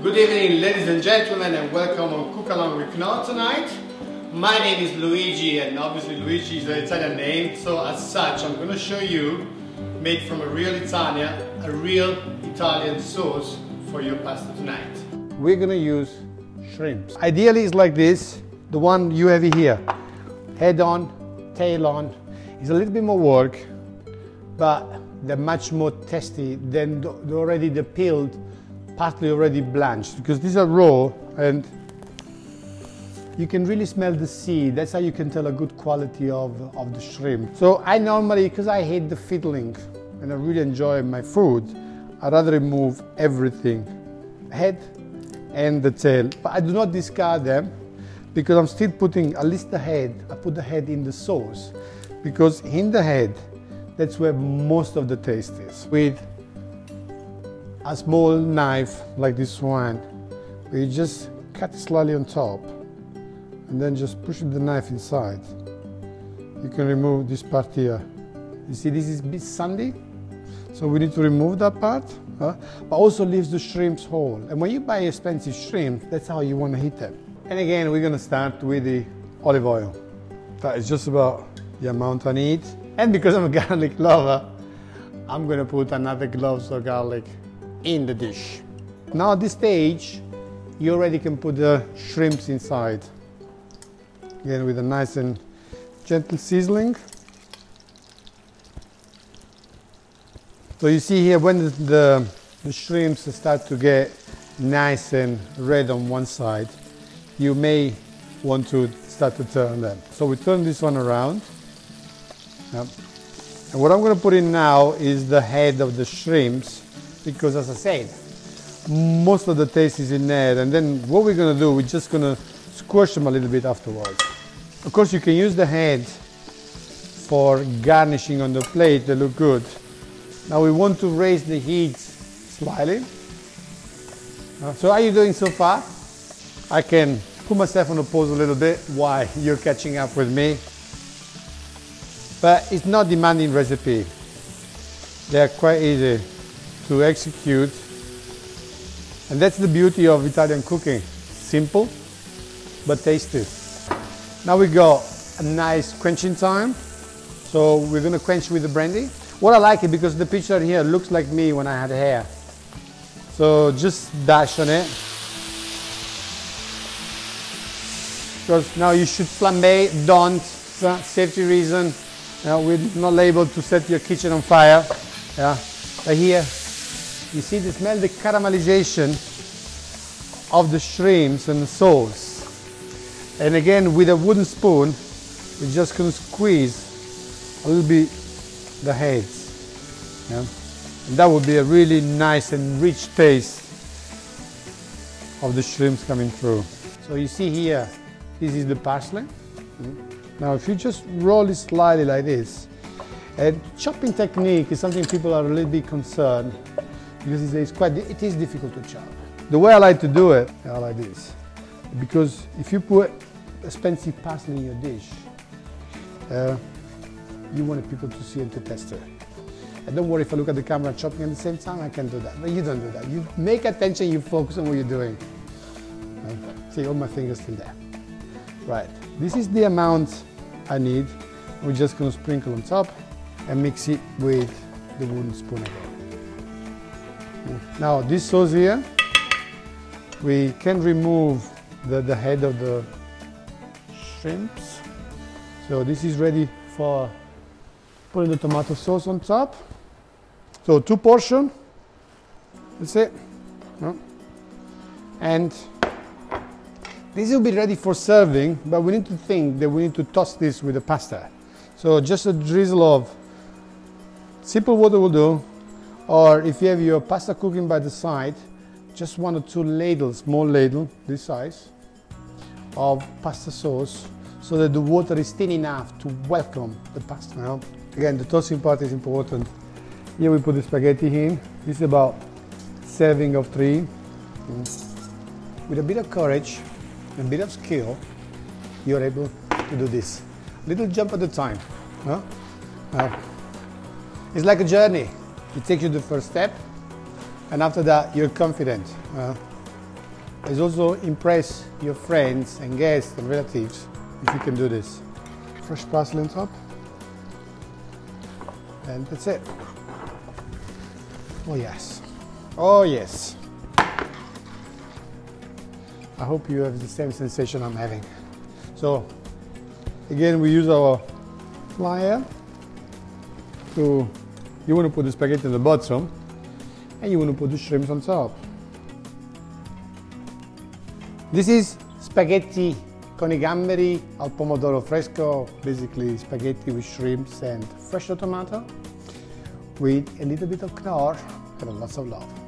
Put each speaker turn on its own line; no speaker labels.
Good evening, ladies and gentlemen, and welcome on Cook Along with Knorr tonight. My name is Luigi, and obviously Luigi is an Italian name, so as such I'm going to show you, made from a real Italian sauce for your pasta tonight. We're going to use shrimps. Ideally it's like this, the one you have here. Head on, tail on. It's a little bit more work, but they're much more tasty than the peeled, partly already blanched, because these are raw and you can really smell the sea. That's how you can tell a good quality of the shrimp. So I normally, because I hate the fiddling and I really enjoy my food, I rather remove everything, head and the tail. But I do not discard them because I'm still putting at least the head. I put the head in the sauce because in the head, that's where most of the taste is. With a small knife like this one, where you just cut it slightly on top and then just push the knife inside. You can remove this part here. You see this is a bit sandy, so we need to remove that part, but also leaves the shrimps whole. And when you buy expensive shrimp, that's how you want to heat them. And again, we're going to start with the olive oil. That is just about the amount I need. And because I'm a garlic lover, I'm going to put another cloves of garlic in the dish. Now at this stage, you already can put the shrimps inside. Again, with a nice and gentle sizzling. So you see here, when the shrimps start to get nice and red on one side, you may want to start to turn them. So we turn this one around. Yep. And what I'm going to put in now is the head of the shrimps, because as I said, most of the taste is in there. And then what we're going to do, we're just going to squash them a little bit afterwards. Of course, you can use the head for garnishing on the plate. They look good. Now we want to raise the heat slightly. So how are you doing so far? I can put myself on a pause a little bit while you're catching up with me. But it's not demanding recipe. They're quite easy to execute. And that's the beauty of Italian cooking. Simple, but tasty. Now we got a nice quenching time. So we're gonna quench with the brandy. What I like it because the picture here looks like me when I had hair. So just dash on it. Because now you should flambe, don't, safety reason. We're not able to set your kitchen on fire. But here, you see the smell, the caramelization of the shrimps and the sauce. And again, with a wooden spoon, we're just going to squeeze a little bit the heads. And that would be a really nice and rich taste of the shrimps coming through. So you see here, this is the parsley. Now if you just roll it slightly like this, and chopping technique is something people are a little bit concerned because it is difficult to chop. The way I like to do it, I like this, because if you put expensive parsley in your dish, you want people to see and to taste it. And don't worry if I look at the camera chopping at the same time, I can do that. But you don't do that. You make attention, you focus on what you're doing. See, all my fingers still there. Right, this is the amount I need. We're just going to sprinkle on top and mix it with the wooden spoon again. Now this sauce here, we can remove the head of the shrimps. So this is ready for putting the tomato sauce on top. So 2 portions, that's it. And this will be ready for serving, but we need to think that we need to toss this with the pasta. So just a drizzle of simple water will do, or if you have your pasta cooking by the side, just 1 or 2 ladles, small ladle, this size, of pasta sauce, so that the water is thin enough to welcome the pasta. Now, again, the tossing part is important. Here we put the spaghetti in. This is about serving of 3. With a bit of courage, a bit of skill, you're able to do this. Little jump at a time. It's like a journey. It takes you the first step, and after that, you're confident. It's also impress your friends and guests and relatives if you can do this. Fresh parsley on top. And that's it. Oh yes. Oh yes. I hope you have the same sensation I'm having. So again, we use our flyer to, you want to put the spaghetti in the bottom and you want to put the shrimps on top. This is spaghetti con I gamberi al pomodoro fresco, basically spaghetti with shrimps and fresh tomato with a little bit of Knorr and lots of love.